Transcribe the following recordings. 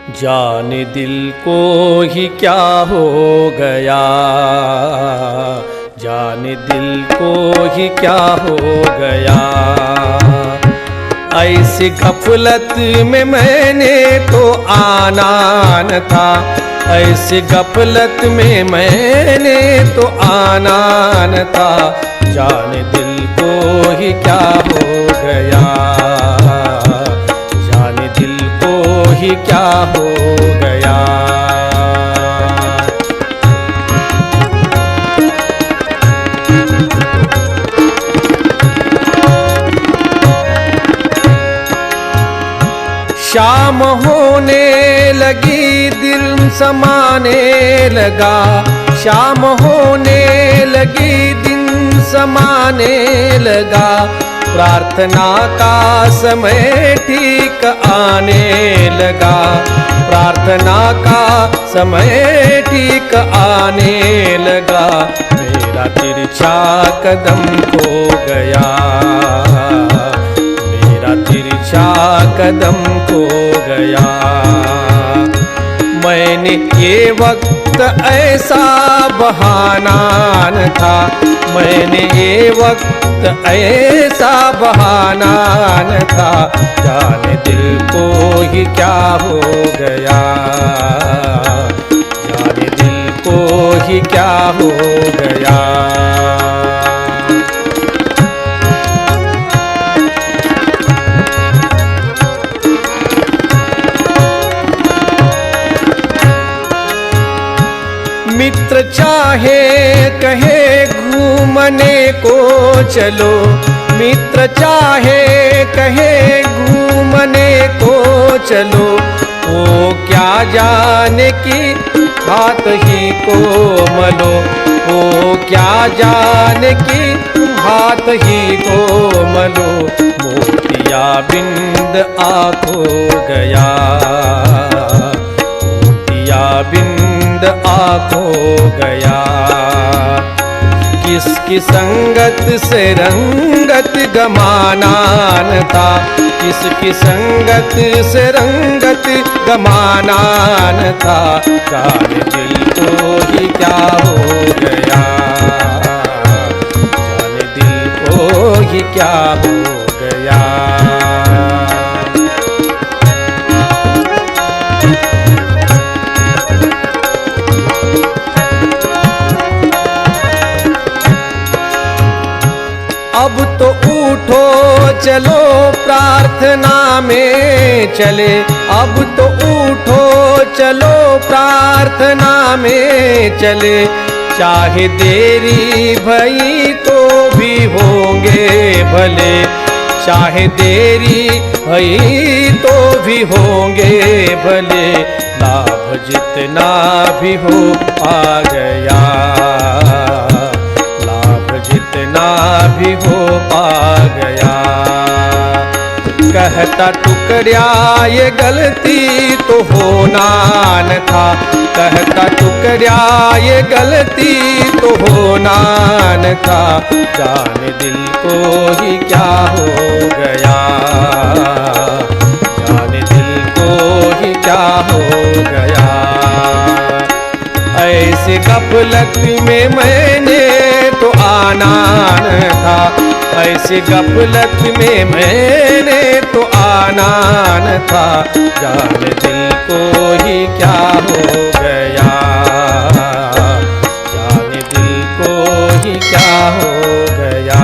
जाने दिल को ही क्या हो गया, जाने दिल को ही क्या हो गया। ऐसी गफलत में मैंने तो आना न था, ऐसी गफलत में मैंने तो आना न था। जाने दिल को ही क्या हो गया, जाने दिल को ही क्या हो गया। शाम होने लगी दिल समाने लगा, शाम होने लगी दिन समाने लगा। प्रार्थना का समय ठीक आने लगा, प्रार्थना का समय ठीक आने लगा। मेरा तिरछा कदम खो गया, मेरा तिरछा कदम खो गया। मैंने ये वक्त ऐसा बहाना न था, मैंने ये वक्त ऐसा बहाना न था। जाने दिल को ही क्या हो गया, जाने दिल को ही क्या हो गया। मित्र चाहे कहे घूमने को चलो, मित्र चाहे कहे घूमने को चलो। वो क्या जाने कि हाथ ही को मलो, वो क्या जाने कि हाथ ही को मलो। मोतिया बिंद आँखों गया, मोतिया बिंद आँखों गया। किसकी संगत से रंगत गमाना न था, किसकी संगत से रंगत गमाना न था। जाने दिल को ही क्या हो गया, जाने दिल को ही क्या हो गया। अब तो उठो चलो प्रार्थना में चले, अब तो उठो चलो प्रार्थना में चले। चाहे देरी भई तो भी होंगे भले, चाहे देरी भई तो भी होंगे भले। लाभ जितना भी हो आ गया, जितना भी हो पा गया। कहता टुकड़ा ये गलती तो होना न था, कहता टुकड़ा ये गलती तो होना न था। जाने दिल को ही क्या हो गया, जाने दिल को ही क्या हो गया। ऐसे गफलत में मैंने तो आना न था, ऐसे गफलत में मैंने तो आना न था। जाने दिल को ही क्या हो गया, जाने दिल को ही क्या हो गया,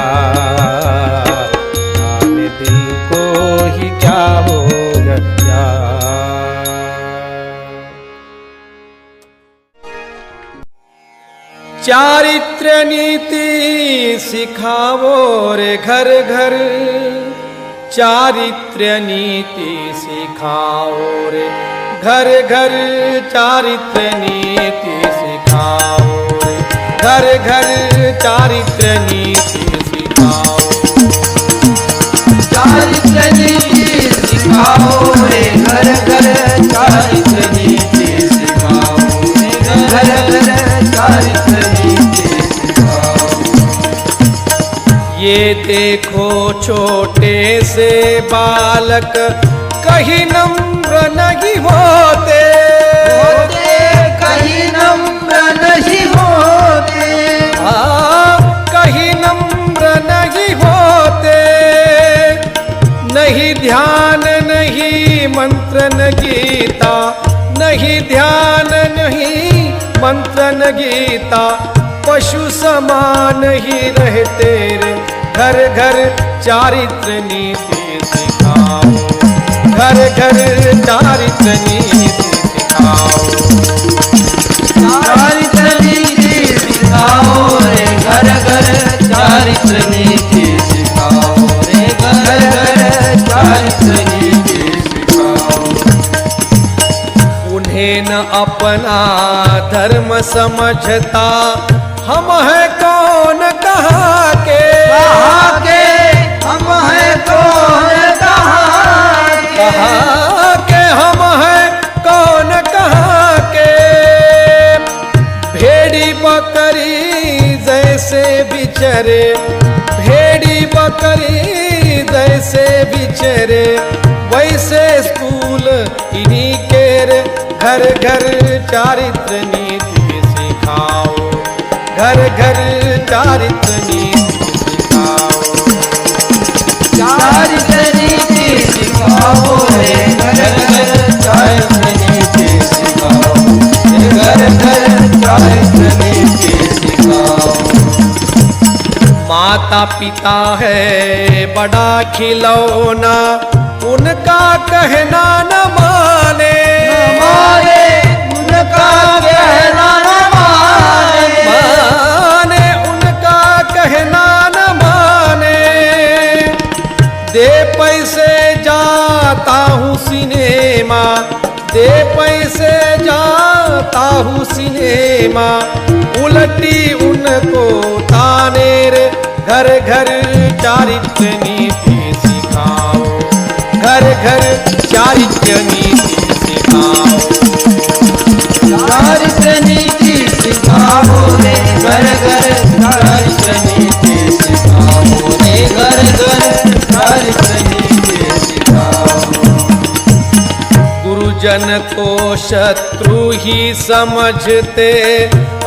जाने दिल को ही क्या हो गया। चारित्र नीति सिखाओ रे घर घर, चारित्र नीति सिखाओ रे घर घर। चारित्र नीति सिखाओ रे घर घर, चारित्र नीति सिखाओ। चारित्र नीति सिखाओ रे घर घर, चारित्र नीति सिखाओ रे घर घर, चारित्र नीति सिखाओ। ये देखो छोटे से बालक कहीं नम्र नहीं होते, गीता, नहीं ध्यान नहीं मंत्रन गीता, पशु समान ही रहते रे। घर घर चारित्र नीति सिखाओ, घर घर चारित्र नीति सिखाओ, चारित्र नीति सिखाओ रे, घर घर चारित्र नीति सिखाओ रे, घर घर चारित्र नीति सिखाओ। उन्हें न अपना धर्म समझता, हम है कौन कहाँ के, कहाँ के हम है कौन कहाँ के, कहाँ के हम है कौन कहाँ के। भेड़ी बकरी जैसे बिचरे, भेड़ी बकरी जैसे बिचरे, वैसे स्कूल इन्हीं के रे। घर घर चारित्र नीति सिखाओ, घर घर चारित्र नीति सिखाओ, चारित्र नीति सिखाओ रे, घर घर चारित्र नीति सिखाओ रे, घर घर चारित्र नीति सिखाओ। माता पिता है बड़ा खिलौना, उनका कहना न माने, माने उनका कहना न माने, माने उनका कहना न माने। दे पैसे जाता हूँ सिनेमा, दे पैसे जाता हूँ सिनेमा, उलटी उनको ताने रे। घर घर चारित्र नीति सिखाओ, घर घर चारित्र नीति सिखाओ, चारित्र नीति सिखाओ रे, घर घर चारित्र नीति सिखाओ रे, घर घर चारित्र नीति सिखाओ। गुरुजन को शत्रु ही समझते,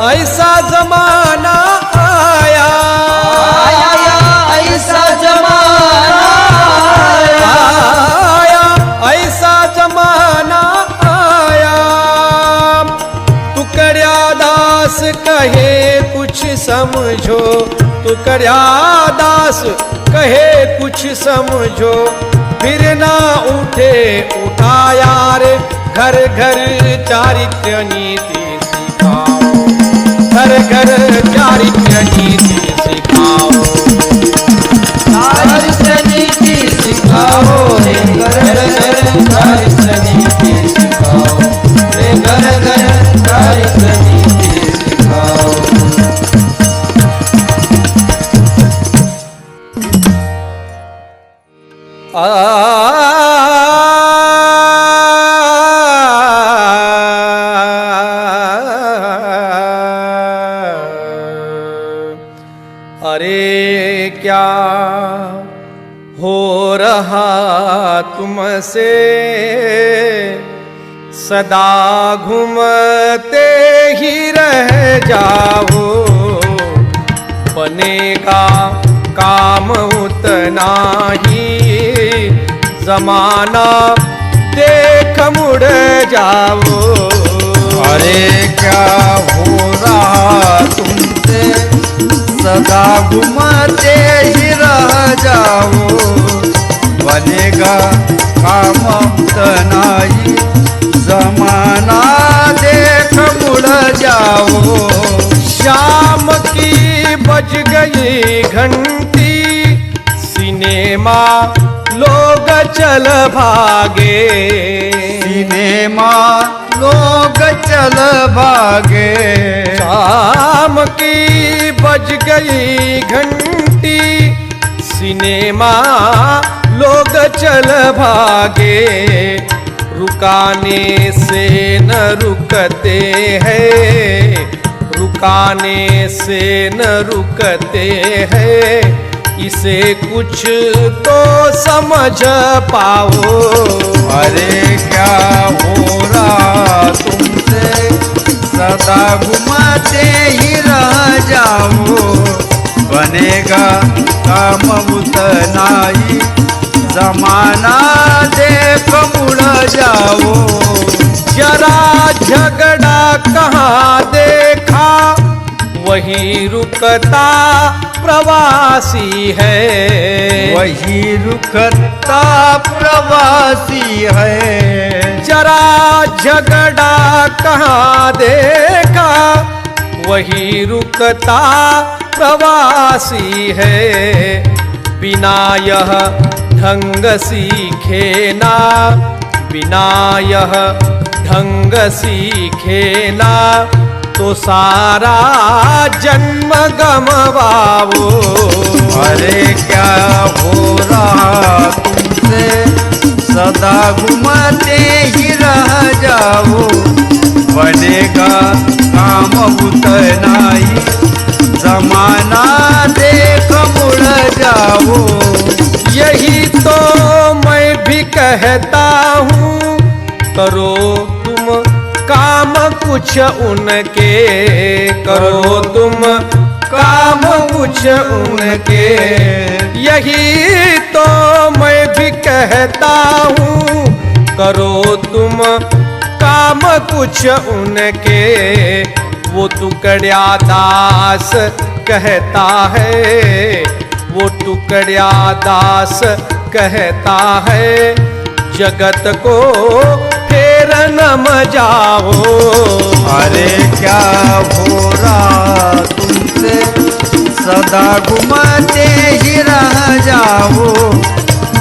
ऐसा जमाना आया, ऐसा जमाना आया, ऐसा जमाना आया। टुकड़िया दास कहे कुछ समझो, टुकड़िया दास कहे कुछ समझो, फिर ना उठे उठाया रे। घर घर चारित्र नीति सिखाओ, घर घर चारित्र नीति सिखाओ, चारित्र नीति सिखाओ रे, घर घर चारित्र नीति सिखाओ रे, घर घर चारित्र नीति सिखाओ। अरे क्या हो रहा तुमसे, सदा घूमते ही रह जाओ। बनेगा काम उतना ही, जमाना देख मुड़ जाओ। अरे क्या हो रहा तुमसे, सदा घूमते ही रह जाओ। बनेगा काम उतना ही, जमाना देख मुड़ जाओ। शाम की बज गई घंटी, सिनेमा लोग चल भागे, सिनेमा लोग चल भागे। शाम की बज गई घंटी, सिनेमा लोग चल भागे। रुकाने से न रुकते हैं, रुकाने से न रुकते हैं। इसे कुछ तो समझ पाओ। अरे क्या हो रहा तुमसे, सदा घुमाते ही रह जाओ। बनेगा काम उतना ही, जमाना देख मुड़ जाओ। जरा झगड़ा कहाँ देखा, वही रुकता प्रवासी है। वही रुकता प्रवासी है। जरा झगड़ा कहाँ देखा, वही रुकता प्रवासी है। बिना यह ढंग सीखे ना, बिना यह ढंग सीखे ना, तो सारा जन्म गमवाओ। अरे क्या हो रहा तुमसे, सदा घूमते ही रह जाओ। बनेगा काम उतना ही, जमाना देख मुड़ जाओ। यही तो मैं भी कहता हूँ, करो तुम काम कुछ उनके, करो तुम काम कुछ उनके। यही तो मैं भी कहता हूँ, करो तुम काम कुछ उनके। वो टुकड़ा दास कहता है, वो टुकड़ा दास कहता है, जगत को फेर न मजाओ। अरे क्या हो रहा तुमसे, सदा घूमते ही रह जाओ।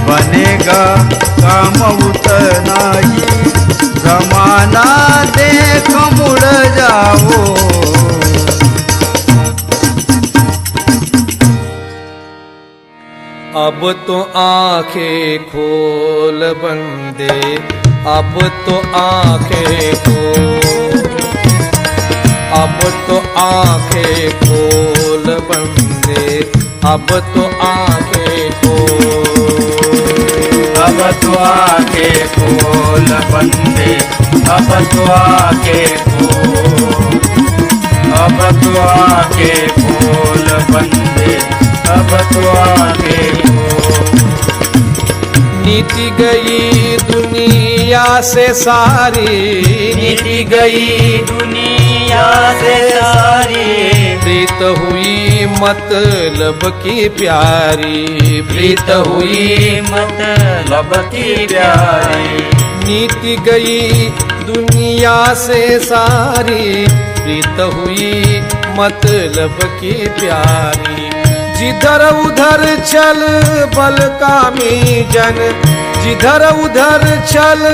बनेगा काम उतना ही, जमाना देख मुड़ जाओ। अब तो आंखें खोल बंदे, अब तो आंखें खोल, अब तो आंखें खोल बंदे, अब तो आंखें खोल। अब तो आंखें खोल बंदे, अब तो आंखें खोल। अब तो आंखें खोल बंदे, अब तो आंखें खोल। नीति गई दुनिया से सारी, नीति गई दुनिया से सारी। प्रीत हुई मतलब की प्यारी, प्रीत हुई मतलब की प्यारी। नीति गई दुनिया से सारी, प्रीत हुई मतलब की प्यारी। जिधर उधर चल बल कामी जन, जिधर उधर चल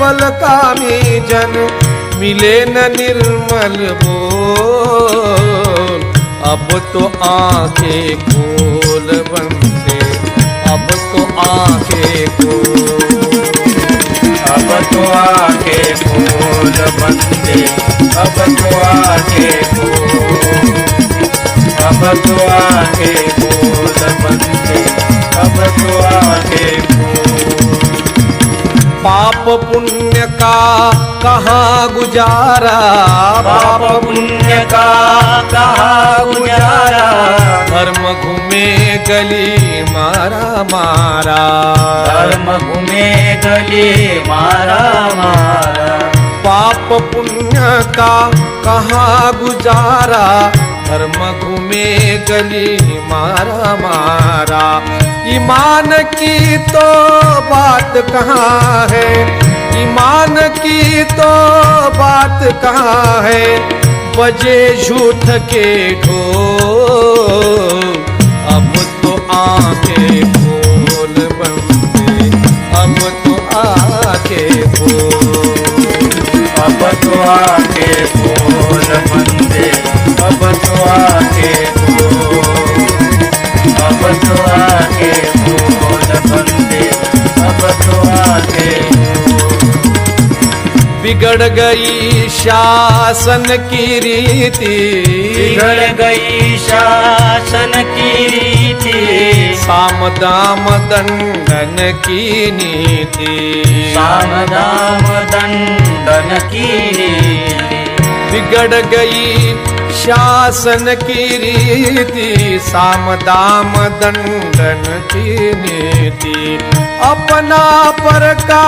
बल कामी जन, मिले न निर्मल बोल। अब तो आंखें खोल बंदे, अब तो आंखें खोल। अब तो आंखें खोल बंदे, अब तो आंखें खोल। अब तो आंखें खोल बंदे, अब तो आंखें खोल। पाप पुण्य का कहाँ गुजारा, पाप पुण्य का कहाँ गुजारा। धर्म घूमे गली मारा मारा, धर्म घूमे गली मारा मारा। पाप पुण्य का कहाँ गुजारा, धर्म घूमे गली मारा मारा। ईमान की तो बात कहाँ है, ईमान की तो बात कहाँ है, बजे झूठ के ढोल। अब तो आंखें खोल बंदे, अब तो आंखें खोल। अब तो आंखें खोल बंदे, अब तो आंखें खोल। अब तो आंखें खोल बंदे, अब तो आंखें खोल। बिगड़ गई शासन की रीति, बिगड़ गई शासन की रीति। साम दाम दंडन की नीति, साम दाम दंडन की नीति। बिगड़ गई शासन की रीति साम दाम दंडन की नीति अपना पर का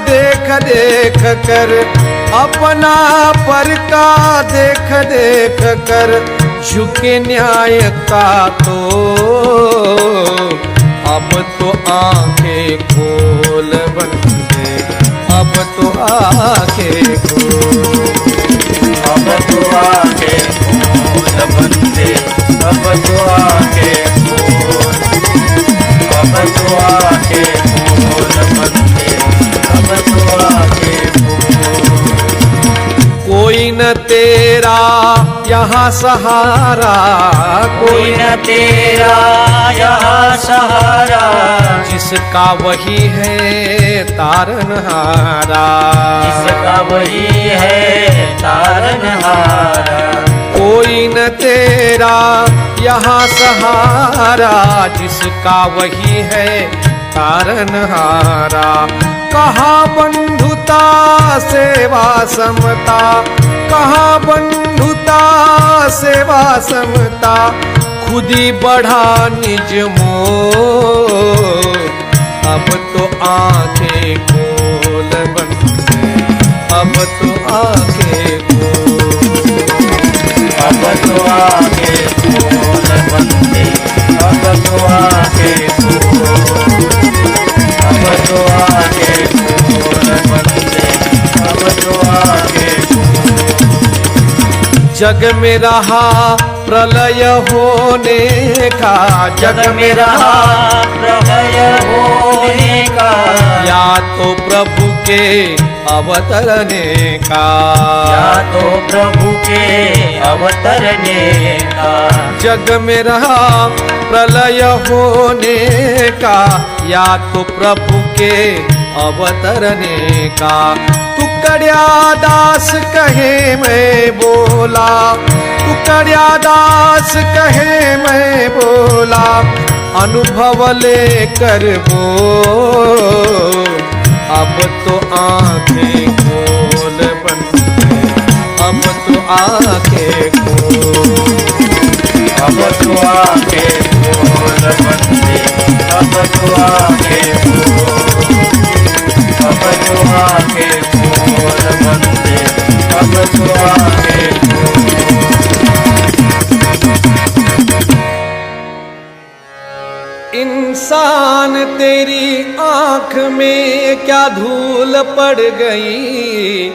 देख देख कर अपना पर का देख देख कर झुके न्याय का तो अब तो आंखें खोल बंदे अब तो आंखें खोल अब तो आंखें खोल बंदे अब तो आंखें खोल अब तो आंखें खोल बंदे अब तो आंखें खोल। कोई न तेरा यहाँ सहारा कोई न तेरा यहाँ सहारा जिसका वही है तारनहारा जिसका वही है तारनहारा। कोई न तेरा यहाँ सहारा जिसका वही है तारनहारा। कहाँ बंधुता सेवा समता कहाँ बंधुता सेवा समता खुद ही बढ़ा निज मोह अब तो आंखें खोल बंदे अब तो आंखें खोल अब तो आंखें खोल बंदे अब तो आंखें खोल अब तो आंखें खोल बंदे अब तो आंखें खोल। जग में रहा प्रलय होने का जग में रहा प्रलय होने का या तो प्रभु के अवतरने का या तो प्रभु के अवतरने का। जग में रहा प्रलय होने का या तो प्रभु के अवतरने का। तुकड़िया दास कहे मैं बोला तुकड़िया दास कहे मैं बोला अनुभव लेकर बोल अब तो आंखें खोल बंदे अब तो आंखें खोल अब तो आंखें खोल बंदे अब तो आंखें खोल अब तो आंखें खोल बंदे अब तो आंखें खोल। इंसान तेरी आंख में क्या धूल पड़ गई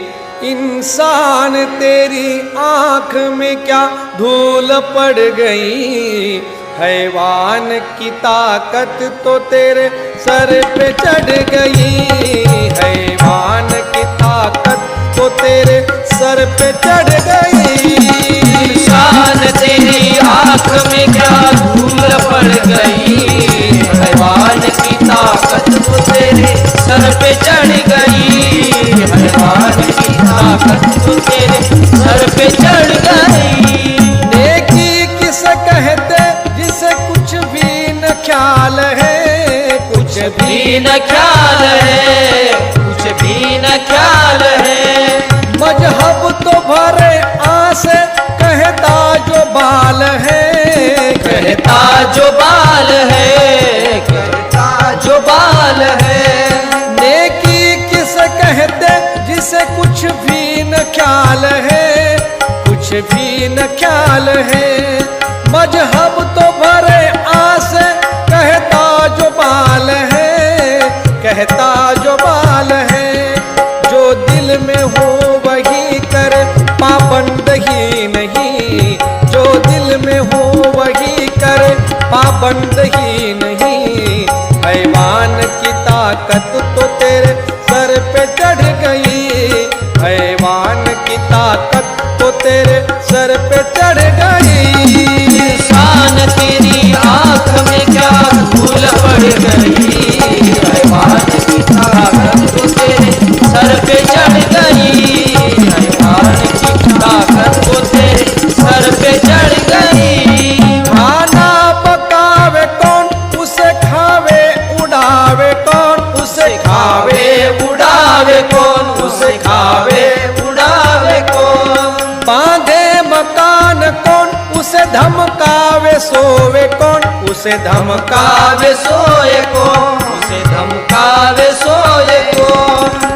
इंसान तेरी आंख में क्या धूल पड़ गई। हैवान की ताकत तो तेरे सर पे चढ़ गई हैवान की ताकत तो तेरे सर पे चढ़ गई। इंसान तेरी आंख में क्या धूल पड़ गई हैवान की ताकत तो तेरे सर पे चढ़ गई हैवान की ताकत तो तेरे सर पे चढ़ गई। नेकी किसे कहते जिसे कुछ भी न ख्याल है कुछ भी न ख्याल है कुछ भी न ख्याल है। मजहब तो भरे आस कहता जो बाल है कहता जो बाल है कहता जो बाल है। नेकी किसे कहते जिसे कुछ भी न ख्याल है कुछ भी न ख्याल है। मजहब तो भरे आस कहता जो बाल है कहता जो बाल है। जो दिल में हो वही कर पाबंद ही नहीं जो दिल में हो वही कर पाबंद ही नहीं। हैवान की ताकत तो तेरे सर पे चढ़ गई हैवान की ताकत तो तेरे सर पे चढ़ गई। इंसान तेरी आंख में क्या धूल पड़ गई हैवान की ताकत तो तेरे सर पे चढ़ गई हैवान की ताकत तो तेरे सर पे चढ़ गई। खाना पकावे कौन उसे खावे उड़ावे कौन उसे खावे उड़ावे कौन उसे खावे उड़ावे कौन। बांधे मकान धमकावे सोवे कौन, उसे धमकावे सोए को, उसे धमकावे सोए को।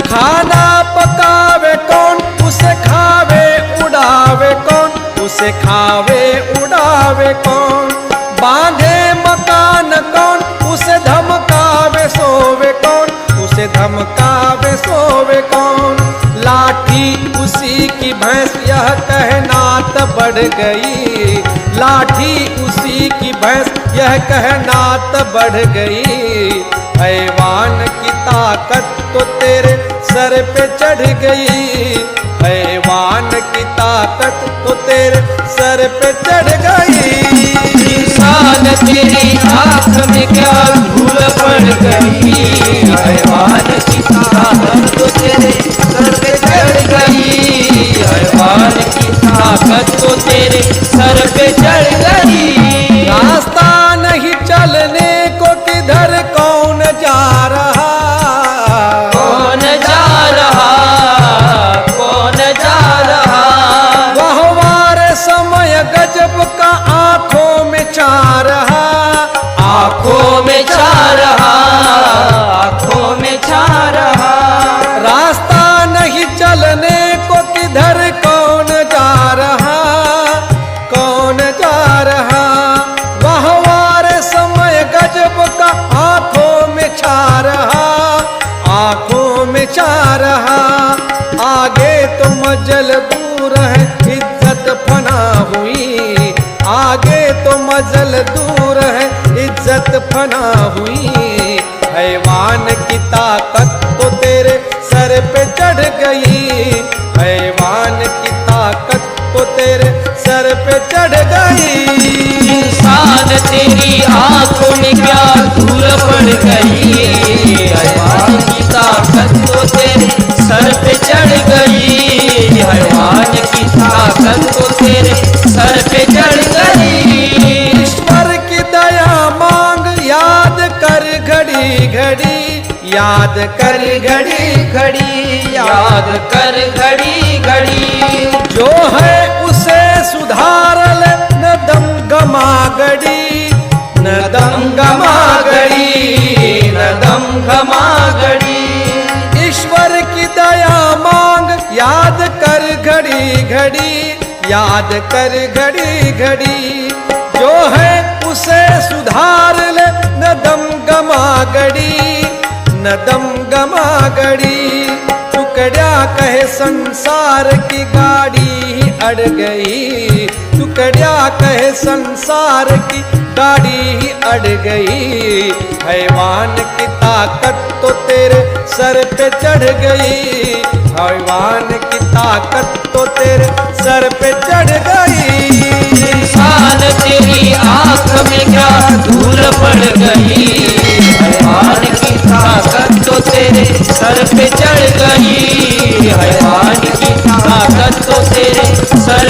खाना पकावे कौन, उसे खावे उड़ावे कौन, उसे खावे उड़ावे कौन। बांधे मकान कौन, उसे धमकावे सोवे कौन, उसे धमकावे सोवे कौन। लाठी उसी की भैंस यह कहनात बढ़ गई, लाठी उसी की भैंस यह कहनात बढ़ गई। हैवान की ताकत तो तेरे सर पे चढ़ गई, हैवान की ताकत तो तेरे सर पे चढ़ गई। इंसान तेरी आँख में क्या धूल पड़ गई, हैवान की ताकत तो तेरे सर पे चढ़ गई, हैवान की ताकत तो तेरे सर पे चढ़ गई। रास्ता नहीं चलने को किधर कौन जा रहा, कौन जा रहा, कौन जा रहा। गहवारे समय गजब का आंखों में छा रहा, आँखों में छा रहा, आँखों में छा रहा। रास्ता नहीं चलने को किधर कौन जा रहा, कौन जा रहा। गहवारे समय गजब का आंखों में छा रहा, आंखों में छा रहा। आगे तो मजल दूर है इज्जत फना हुई, आगे तो मजल दूर है इज्जत फना हुई। हैवान की ताकत तो तेरे सर पे चढ़ गई, हैवान की ताकत तो तेरे सर पे चढ़ गई। इंसान तेरी आँखों में क्या धूल पड़ गई, हैवान की ताकत तो तेरे सर पे चढ़ गई, हैवान की ताकत तो तेरे सर पे चढ़ गई। ईश्वर की दया मांग याद कर घड़ी घड़ी, याद कर घड़ी घड़ी, याद कर घड़ी घड़ी। जो है उसे सुधार ले न दम गमा गड़ी, न दम गमा गड़ी, न दम घमा घड़ी। ईश्वर की दया मांग याद कर घड़ी घड़ी, याद कर घड़ी घड़ी। जो है उसे सुधार ले न दम गमा गड़ी, न दम गमा गड़ी। टुकड़ा कहे संसार की गाड़ी अड़ गई, टुकड़ा कहे संसार की गाड़ी अड़ गई। हैवान की ताकत तो तेरे सर पे चढ़ गई, हैवान की ताकत तो तेरे सर पे चढ़ गई। इंसान तेरी आँख में क्या धूल पड़ गई, हैवान की ताकत तो तेरे सर पे चढ़ गई, हैवान की ताकत तो तेरे सर